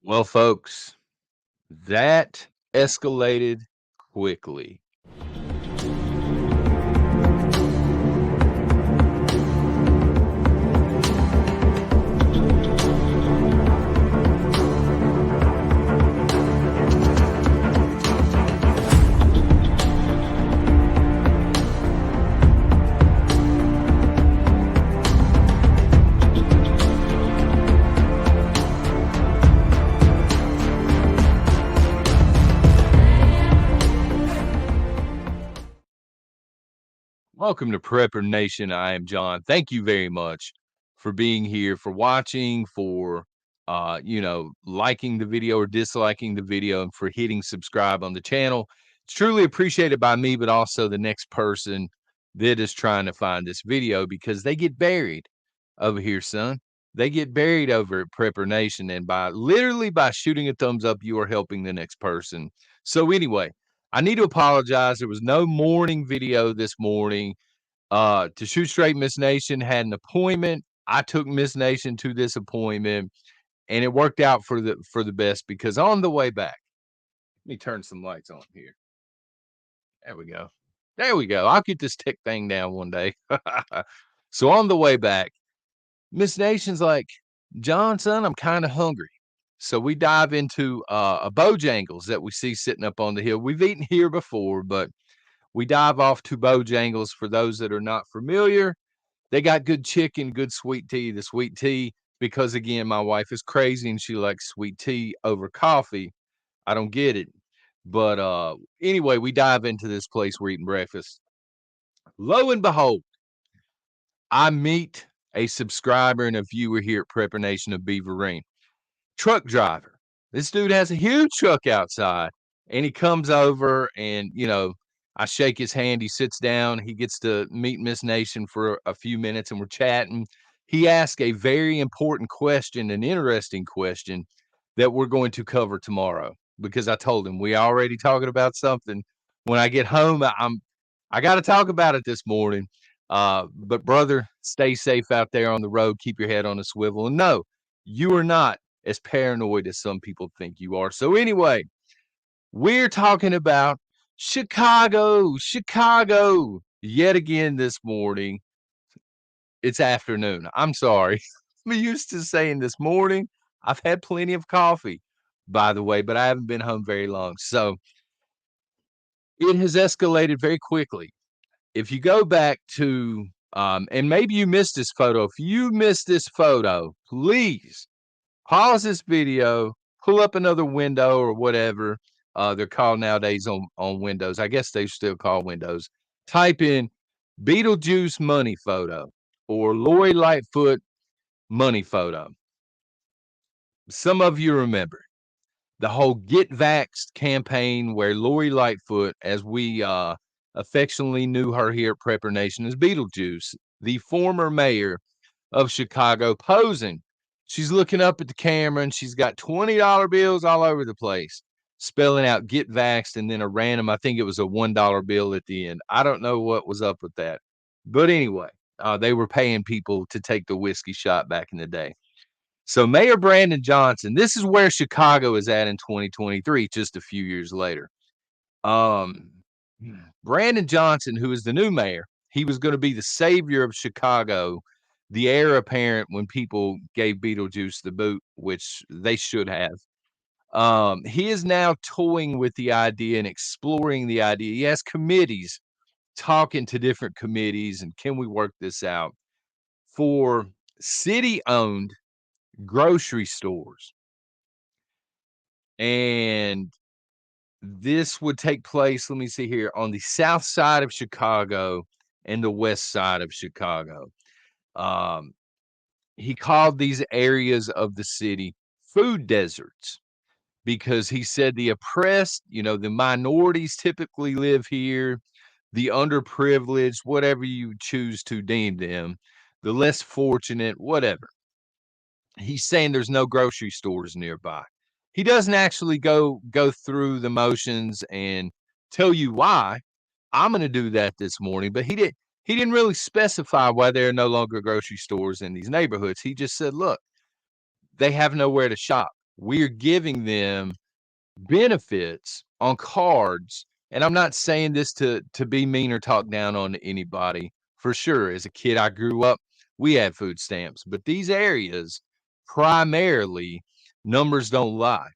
Well, folks, that escalated quickly. Welcome to Prepper Nation. I am John. Thank you very much for being here, for watching, for liking the video or disliking the video, and for hitting subscribe on the channel. It's truly appreciated by me, but also the next person that is trying to find this video because they get buried over here, son. They get buried over at Prepper Nation, and by shooting a thumbs up, you are helping the next person. So anyway, I need to apologize. There was no morning video this morning. To shoot straight, Miss Nation had an appointment. I took Miss Nation to this appointment, and it worked out for the best because on the way back, let me turn some lights on here. There we go. There we go. I'll get this tick thing down one day. So on the way back, Miss Nation's like, John, son, I'm kind of hungry. So we dive into a Bojangles that we see sitting up on the hill. We've eaten here before, but we dive off to Bojangles. For those that are not familiar, they got good chicken, good sweet tea. The sweet tea, because again, my wife is crazy and she likes sweet tea over coffee. I don't get it. But anyway, we dive into this place. We're eating breakfast. Lo and behold, I meet a subscriber and a viewer here at Prepper Nation of Beaverine. Truck driver. This dude has a huge truck outside, and he comes over and, I shake his hand. He sits down. He gets to meet Miss Nation for a few minutes, and we're chatting. He asked a very important question, an interesting question that we're going to cover tomorrow because I told him we already talking about something. When I get home, I got to talk about it this morning. But brother, stay safe out there on the road. Keep your head on a swivel. And no, you are not as paranoid as some people think you are. So anyway, we're talking about Chicago yet again this morning. It's afternoon. I'm sorry. I'm used to saying this morning. I've had plenty of coffee, by the way, but I haven't been home very long. So it has escalated very quickly. If you go back to, and maybe you missed this photo. If you missed this photo, please pause this video, pull up another window or whatever they're called nowadays on Windows. I guess they still call Windows. Type in Beetlejuice money photo or Lori Lightfoot money photo. Some of you remember the whole Get Vaxxed campaign where Lori Lightfoot, as we affectionately knew her here at Prepper Nation, as Beetlejuice, the former mayor of Chicago, posing. She's looking up at the camera and she's got $20 bills all over the place, spelling out Get Vaxxed and then a random, I think it was a $1 bill at the end. I don't know what was up with that. But anyway, they were paying people to take the whiskey shot back in the day. So Mayor Brandon Johnson, this is where Chicago is at in 2023, just a few years later. Brandon Johnson, who is the new mayor, he was going to be the savior of Chicago, the heir apparent when people gave Beetlejuice the boot, which they should have. He is now toying with the idea and exploring the idea. He has committees talking to different committees and can we work this out for city-owned grocery stores. And this would take place, let me see here, on the south side of Chicago and the west side of Chicago. He called these areas of the city food deserts because he said the oppressed, the minorities typically live here, the underprivileged, whatever you choose to deem them, the less fortunate, whatever. He's saying there's no grocery stores nearby. He doesn't actually go through the motions and tell you why. I'm going to do that this morning, but he didn't really specify why there are no longer grocery stores in these neighborhoods. He just said, look, they have nowhere to shop. we're giving them benefits on cards. And I'm not saying this to be mean or talk down on anybody. For sure, as a kid, I grew up, we had food stamps, but these areas primarily, numbers don't lie.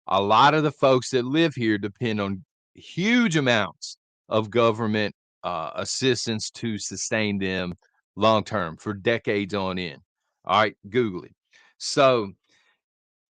A lot of the folks that live here depend on huge amounts of government assistance to sustain them long term for decades on end. All right, Google it. So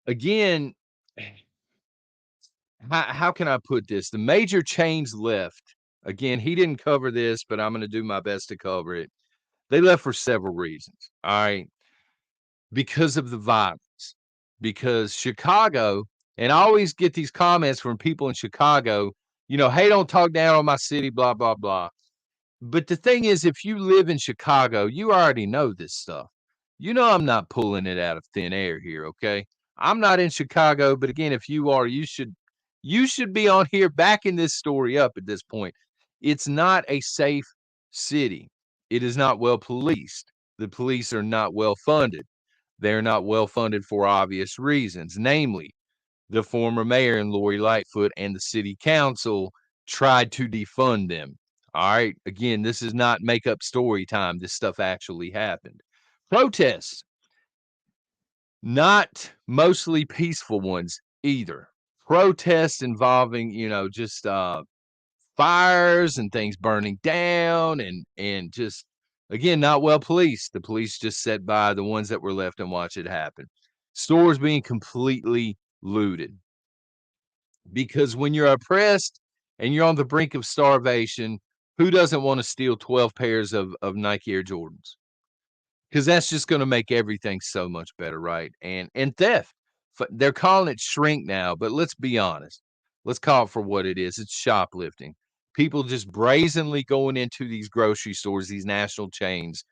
again, how can I put this? The major chains left. Again, he didn't cover this, but I'm going to do my best to cover it. They left for several reasons. All right, because of the violence, because Chicago, and I always get these comments from people in Chicago, hey, don't talk down on my city, blah, blah, blah. But the thing is, if you live in Chicago, you already know this stuff. I'm not pulling it out of thin air here, okay? I'm not in Chicago, but again, if you are, you should be on here backing this story up at this point. It's not a safe city. It is not well policed. The police are not well funded. They're not well funded for obvious reasons, namely, the former mayor and Lori Lightfoot and the city council tried to defund them. All right. Again, this is not make up story time. This stuff actually happened. Protests, not mostly peaceful ones either. Protests involving, just fires and things burning down and just again not well policed. The police just sat by the ones that were left and watched it happen. Stores being completely looted. Because when you're oppressed and you're on the brink of starvation, who doesn't want to steal 12 pairs of Nike Air Jordans? Because that's just going to make everything so much better, right? And theft. They're calling it shrink now, but let's be honest. Let's call it for what it is. It's shoplifting. People just brazenly going into these grocery stores, these national chains,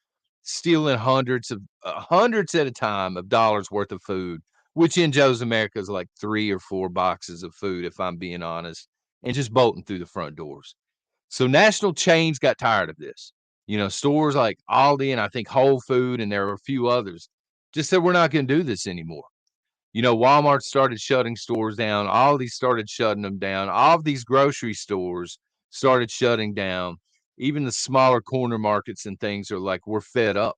stealing hundreds at a time of dollars worth of food, which in Joe's America is like 3 or 4 boxes of food, if I'm being honest, and just bolting through the front doors. So national chains got tired of this. Stores like Aldi and I think Whole Food and there are a few others just said we're not going to do this anymore. Walmart started shutting stores down. Aldi started shutting them down. All of these grocery stores started shutting down. Even the smaller corner markets and things are like, we're fed up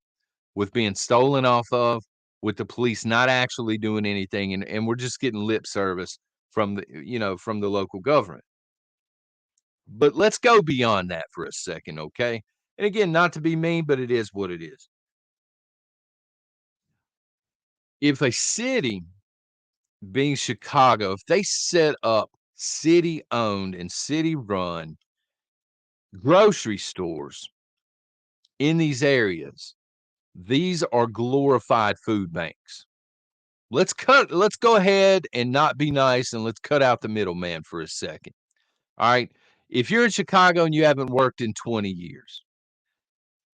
with being stolen off of, with the police not actually doing anything, and we're just getting lip service from the local government. But let's go beyond that for a second, okay? And again, not to be mean, but it is what it is. If a city, being Chicago, if they set up city owned and city run grocery stores in these areas, these are glorified food banks. Let's go ahead and not be nice and let's cut out the middleman for a second. All right. If you're in Chicago and you haven't worked in 20 years,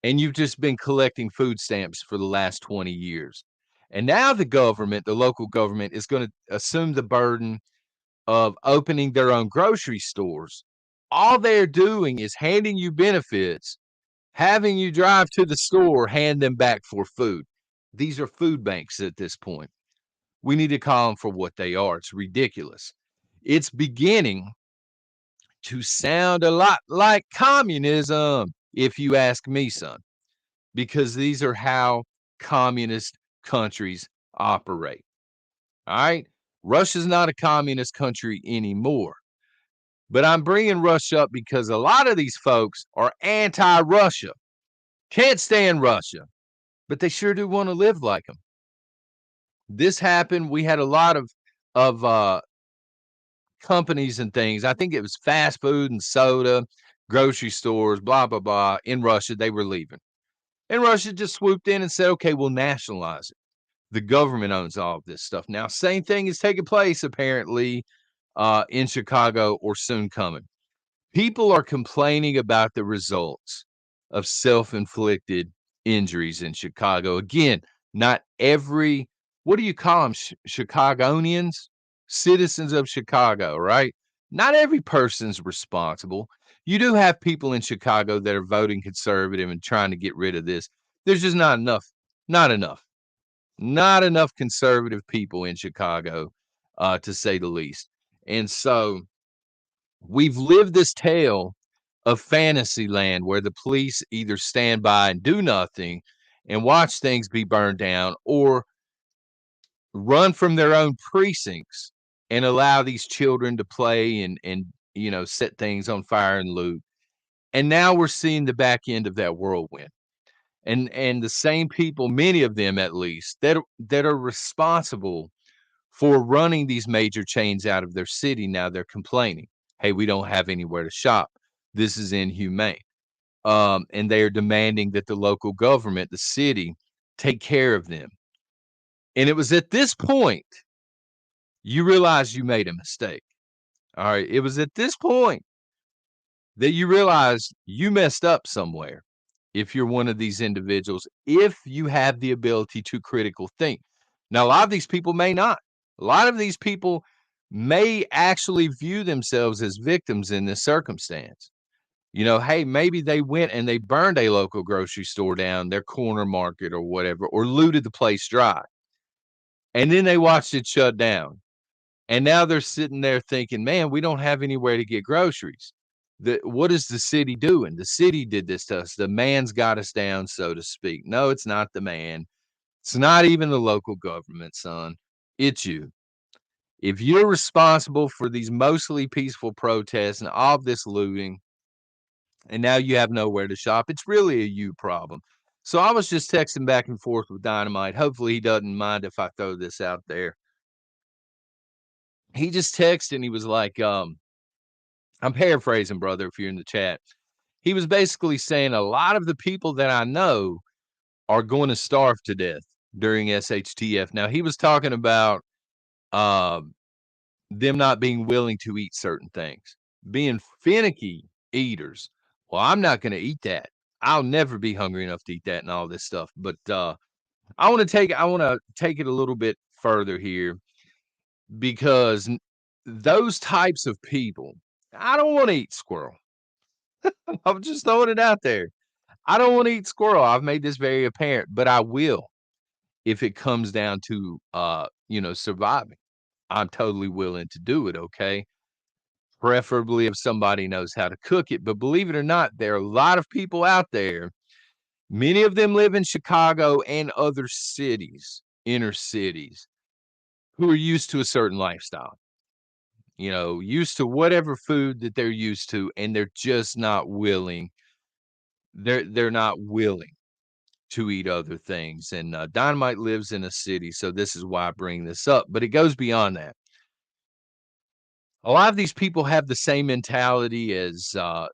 and you've just been collecting food stamps for the last 20 years. And now the local government is going to assume the burden of opening their own grocery stores. All they're doing is handing you benefits, having you drive to the store, hand them back for food. These are food banks at this point. We need to call them for what they are. It's ridiculous. It's beginning to sound a lot like communism, if you ask me, son, because these are how communist countries operate. All right. Russia's not a communist country anymore. But I'm bringing Russia up because a lot of these folks are anti Russia, can't stand Russia, but they sure do want to live like them. This happened. We had a lot of companies and things. I think it was fast food and soda, grocery stores, blah, blah, blah. In Russia, they were leaving. And Russia just swooped in and said, okay, we'll nationalize it. The government owns all of this stuff. Now, same thing is taking place apparently in Chicago or soon coming. People are complaining about the results of self-inflicted injuries in Chicago. Again, not every, what do you call them? Chicagonians, citizens of Chicago, right? Not every person's responsible. You do have people in Chicago that are voting conservative and trying to get rid of this. There's just not enough. Not enough. Not enough conservative people in Chicago, to say the least. And so we've lived this tale of fantasy land where the police either stand by and do nothing and watch things be burned down, or run from their own precincts and allow these children to play and set things on fire and loot. And now we're seeing the back end of that whirlwind. And the same people, many of them at least, that are responsible for running these major chains out of their city, now they're complaining, "Hey, we don't have anywhere to shop. This is inhumane." And they are demanding that the local government, the city, take care of them. And it was at this point you realize you made a mistake. All right. It was at this point that you realize you messed up somewhere. If you're one of these individuals, if you have the ability to critical think. Now, a lot of these people may not. A lot of these people may actually view themselves as victims in this circumstance. Hey, maybe they went and they burned a local grocery store down, their corner market or whatever, or looted the place dry. And then they watched it shut down. And now they're sitting there thinking, "Man, we don't have anywhere to get groceries. What is the city doing? The city did this to us. The man's got us down, so to speak." No, it's not the man. It's not even the local government, son. It's you. If you're responsible for these mostly peaceful protests and all this looting, and now you have nowhere to shop, it's really a you problem. So I was just texting back and forth with Dynamite. Hopefully he doesn't mind if I throw this out there. He just texted and he was like, I'm paraphrasing, brother, if you're in the chat. He was basically saying a lot of the people that I know are going to starve to death during SHTF. Now, he was talking about uh, them not being willing to eat certain things, being finicky eaters. Well, I'm not going to eat that. I'll never be hungry enough to eat that and all this stuff. But I want to take it a little bit further here because those types of people, I don't want to eat squirrel. I'm just throwing it out there. I don't wanna eat squirrel. I've made this very apparent, but I will if it comes down to, surviving. I'm totally willing to do it, okay? Preferably if somebody knows how to cook it, but believe it or not, there are a lot of people out there, many of them live in Chicago and other cities, inner cities, who are used to a certain lifestyle, used to whatever food that they're used to, and they're just not willing. They're not willing to eat other things. And Dynamite lives in a city, so this is why I bring this up. But it goes beyond that. A lot of these people have the same mentality as, I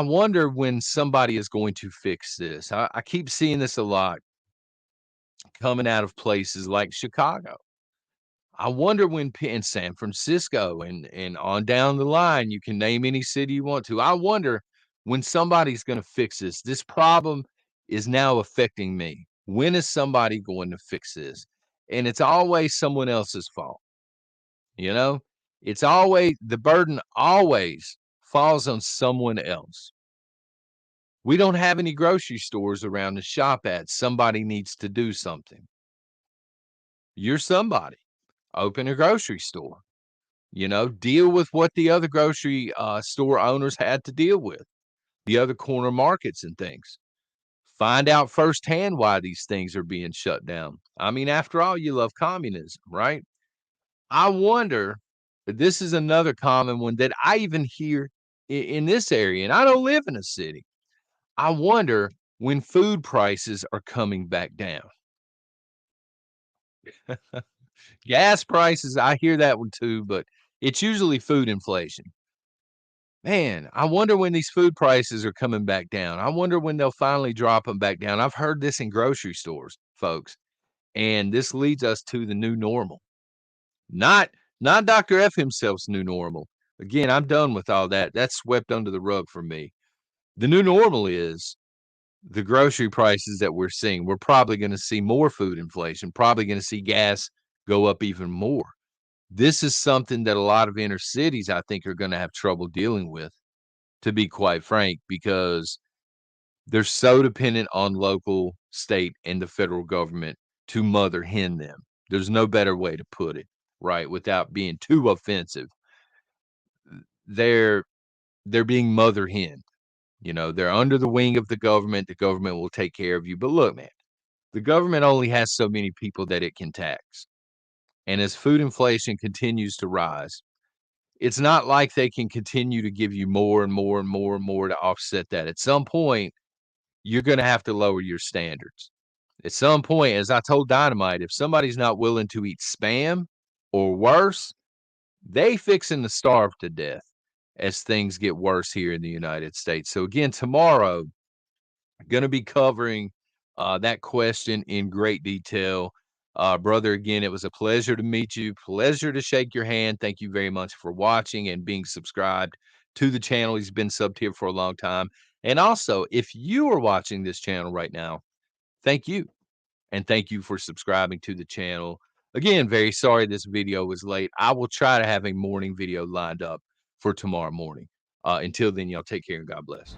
wonder when somebody is going to fix this. I keep seeing this a lot coming out of places like Chicago. I wonder when in San Francisco and on down the line, you can name any city you want to. I wonder when somebody's going to fix this. This problem is now affecting me. When is somebody going to fix this? And it's always someone else's fault. You know, it's always the burden always falls on someone else. We don't have any grocery stores around to shop at. Somebody needs to do something. You're somebody. Open a grocery store. Deal with what the other grocery store owners had to deal with, the other corner markets and things. Find out firsthand why these things are being shut down. I mean, after all, you love communism, right? I wonder, this is another common one that I even hear in this area, and I don't live in a city. I wonder when food prices are coming back down. Gas prices, I hear that one too, but it's usually food inflation. Man, I wonder when these food prices are coming back down. I wonder when they'll finally drop them back down. I've heard this in grocery stores, folks, and this leads us to the new normal. Not not Dr. F himself's new normal. Again, I'm done with all that. That's swept under the rug for me. The new normal is the grocery prices that we're seeing. We're probably gonna see more food inflation, probably gonna see gas go up even more. This is something that a lot of inner cities, I think, are gonna have trouble dealing with, to be quite frank, because they're so dependent on local, state, and the federal government to mother hen them. There's no better way to put it, right? Without being too offensive. They're they're being mother hen. You know, they're under the wing of the government. The government will take care of you. But look, man, the government only has so many people that it can tax. And as food inflation continues to rise, it's not like they can continue to give you more and more and more and more to offset that. At some point, you're going to have to lower your standards. At some point, as I told Dynamite, if somebody's not willing to eat spam or worse, they fixing to starve to death as things get worse here in the United States. So again, tomorrow, going to be covering that question in great detail. Brother, again, it was a pleasure to meet you. Pleasure to shake your hand. Thank you very much for watching and being subscribed to the channel. He's been subbed here for a long time. And also, if you are watching this channel right now, thank you. And thank you for subscribing to the channel. Again, very sorry this video was late. I will try to have a morning video lined up for tomorrow morning. Until then, y'all take care and God bless.